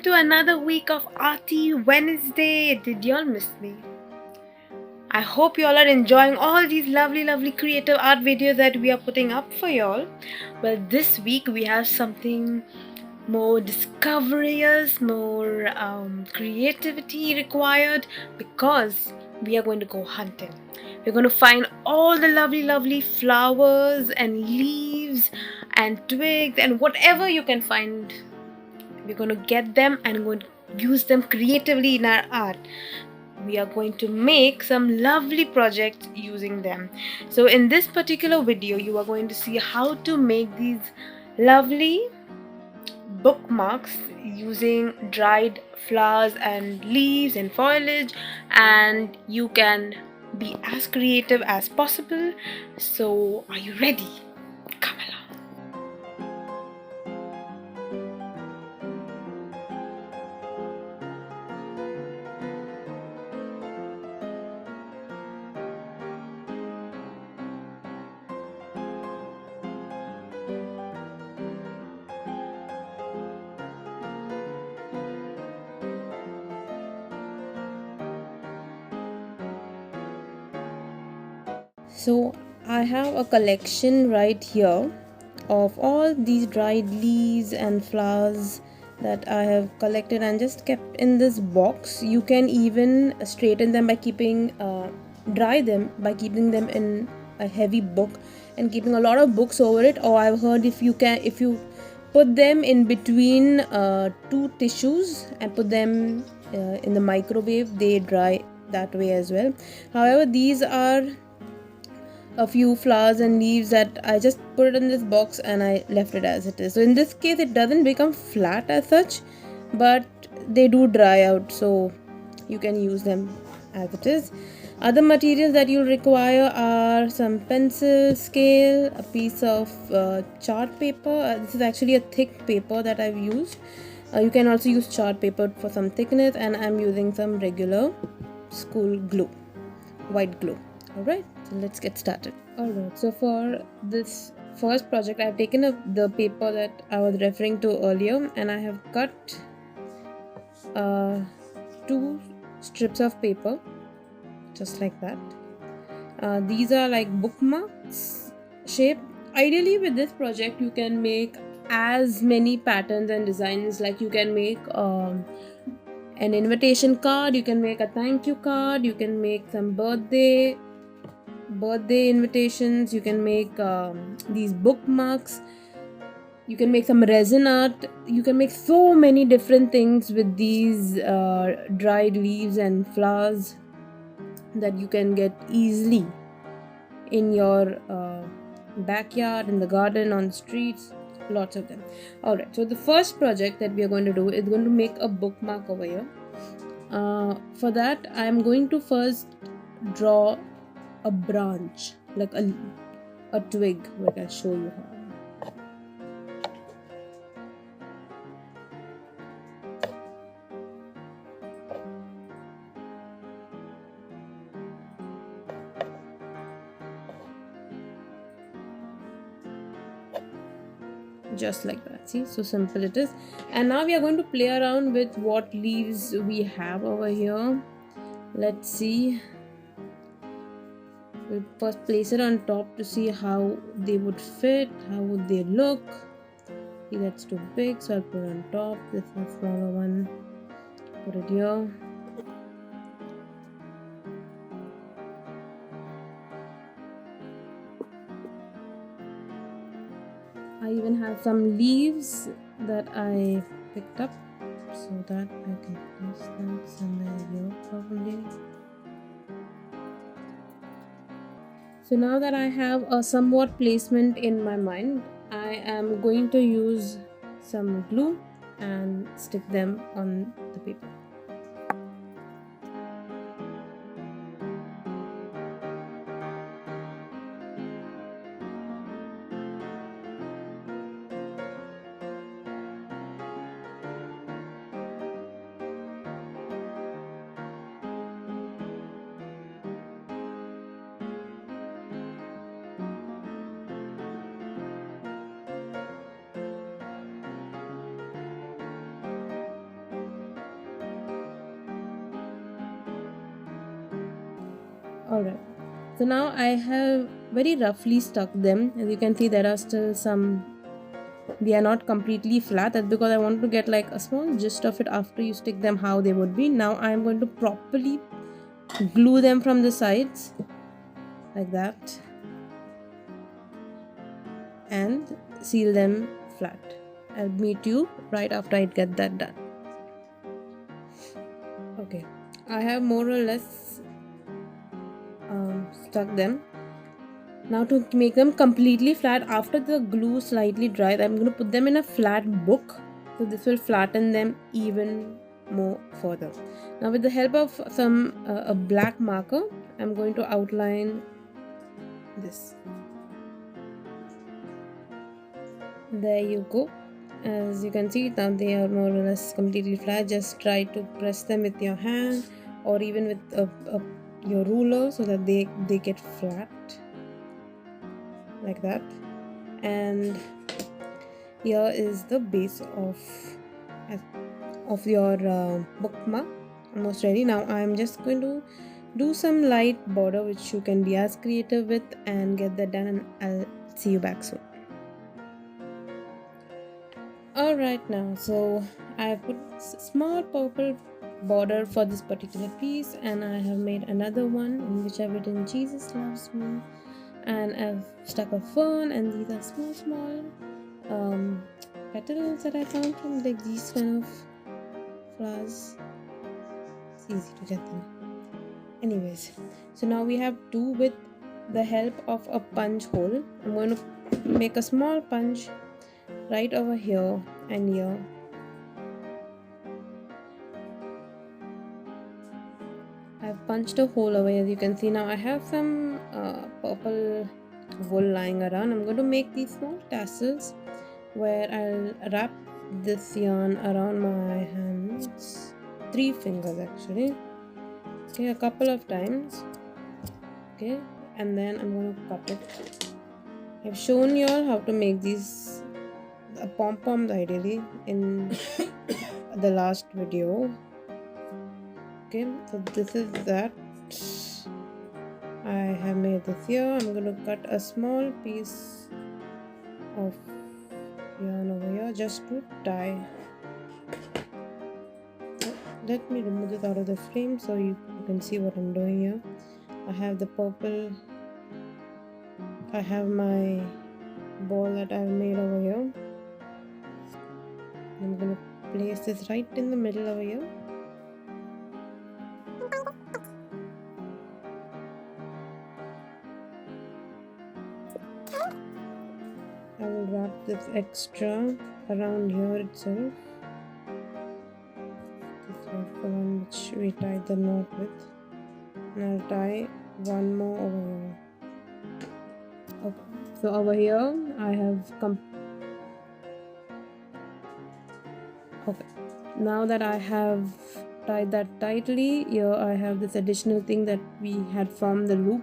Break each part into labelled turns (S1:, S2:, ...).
S1: to another week of Arty Wednesday. Did y'all miss me? I hope y'all are enjoying all these lovely creative art videos that we are putting up for y'all. Well, this week we have something more discoverous, more creativity required, because we are going to go hunting. We're going to find all the lovely flowers and leaves and twigs and whatever you can find. We're going to get them and going to use them creatively in our art. We are going to make some lovely projects using them. So in this particular video, you are going to see how to make these lovely bookmarks using dried flowers and leaves and foliage, and you can be as creative as possible. So are you ready? Come along.
S2: So I have a collection right here of all these dried leaves and flowers that I have collected and just kept in this box. You can even straighten them by dry them by keeping them in a heavy book and keeping a lot of books over it. Or I've heard if you put them in between two tissues and put them in the microwave, they dry that way as well. However, these are a few flowers and leaves that I just put it in this box and I left it as it is. So in this case it doesn't become flat as such, but they do dry out, so you can use them as it is. Other materials that you'll require are some pencil, scale, a piece of chart paper. This is actually a thick paper that I've used. You can also use chart paper for some thickness, and I'm using some regular school glue, white glue. Alright, so let's get started. Alright, so for this first project, I've taken the paper that I was referring to earlier, and I have cut 2 strips of paper, just like that. These are like bookmarks shape. Ideally, with this project, you can make as many patterns and designs. Like you can make an invitation card, you can make a thank you card, you can make some birthday invitations, you can make these bookmarks, you can make some resin art, you can make so many different things with these dried leaves and flowers that you can get easily in your backyard, in the garden, on the streets, lots of them. Alright, so the first project that we are going to do is going to make a bookmark over here. For that, I am going to first draw a branch, like a twig, like I'll show you how. Just like that. See, so simple it is. And now we are going to play around with what leaves we have over here. Let's see. We'll first place it on top to see how they would fit, how would they look. See, that's too big, so I'll put it on top. This is a smaller one. Put it here. I even have some leaves that I picked up, so that I can place them somewhere here probably. So now that I have a somewhat placement in my mind, I am going to use some glue and stick them on the paper. Alright, so now I have very roughly stuck them. As you can see, there are still some, they are not completely flat. That's because I want to get like a small gist of it after you stick them, how they would be. Now I am going to properly glue them from the sides like that and seal them flat. I'll meet you right after I get that done. Okay, I have more or less stuck them. Now to make them completely flat, after the glue slightly dries, I'm going to put them in a flat book. So this will flatten them even more further. Now with the help of some a black marker, I'm going to outline this. There you go. As you can see, now they are more or less completely flat. Just try to press them with your hand or even with your ruler so that they get flat like that. And here is the base of your bookmark, almost ready. Now I am just going to do some light border which you can be as creative with and get that done, and I'll see you back soon. Alright, now so I have put small purple border for this particular piece, and I have made another one in which I've written Jesus loves me, and I've stuck a fern, and these are small petals that I found from like these kind of flowers. It's easy to get them. Anyways, so now we have two. With the help of a punch hole, I'm going to make a small punch right over here and here. I've punched a hole over here, as you can see. Now I have some purple wool lying around. I'm going to make these small tassels where I'll wrap this yarn around my hands, 3 fingers actually. Okay, a couple of times. Okay, and then I'm going to cut it. I've shown you all how to make these pom-poms ideally in the last video. Okay, so this is that. I have made this here. I'm going to cut a small piece of yarn over here just to tie. Let me remove this out of the frame so you can see what I'm doing here. I have the purple, I have my ball that I've made over here. I'm going to place this right in the middle over here. I will wrap this extra around here itself. This was the one which we tied the knot with. And I'll tie one more over here. Okay, so over here I have okay, now that I have tied that tightly, here I have this additional thing that we had formed the loop.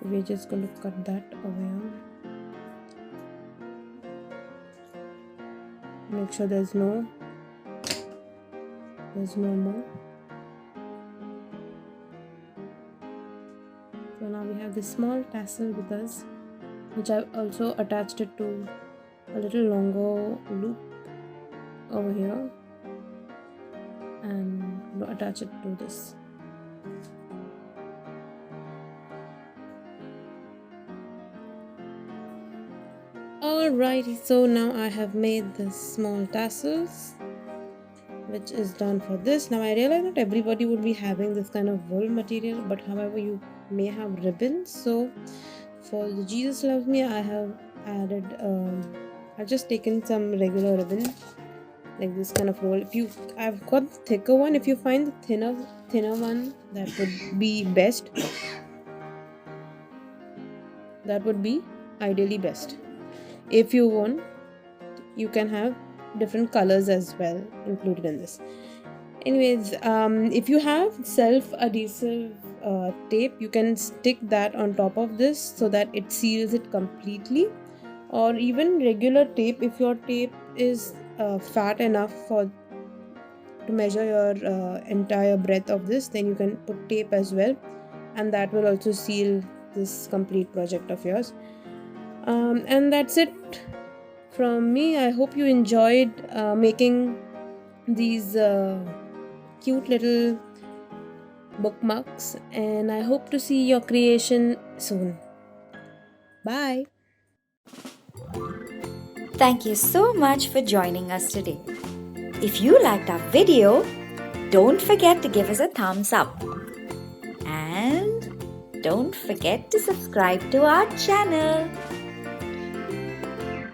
S2: So we're just going to cut that over here. Make sure there's no more. So now we have this small tassel with us, which I've also attached it to a little longer loop over here, and I'm going to attach it to this. Alrighty, so now I have made the small tassels, which is done for this. Now I realize not everybody would be having this kind of wool material, but however you may have ribbons. So for the Jesus Loves Me, I have added I've just taken some regular ribbon like this kind of roll. I've got the thicker one. If you find the thinner one, that would be best. That would be ideally best. If you want, you can have different colors as well included in this. Anyways, if you have self-adhesive tape, you can stick that on top of this so that it seals it completely, or even regular tape. If your tape is fat enough to measure your entire breadth of this, then you can put tape as well and that will also seal this complete project of yours. And that's it from me. I hope you enjoyed making these cute little bookmarks, and I hope to see your creation soon. Bye.
S3: Thank you so much for joining us today. If you liked our video, don't forget to give us a thumbs up. And don't forget to subscribe to our channel.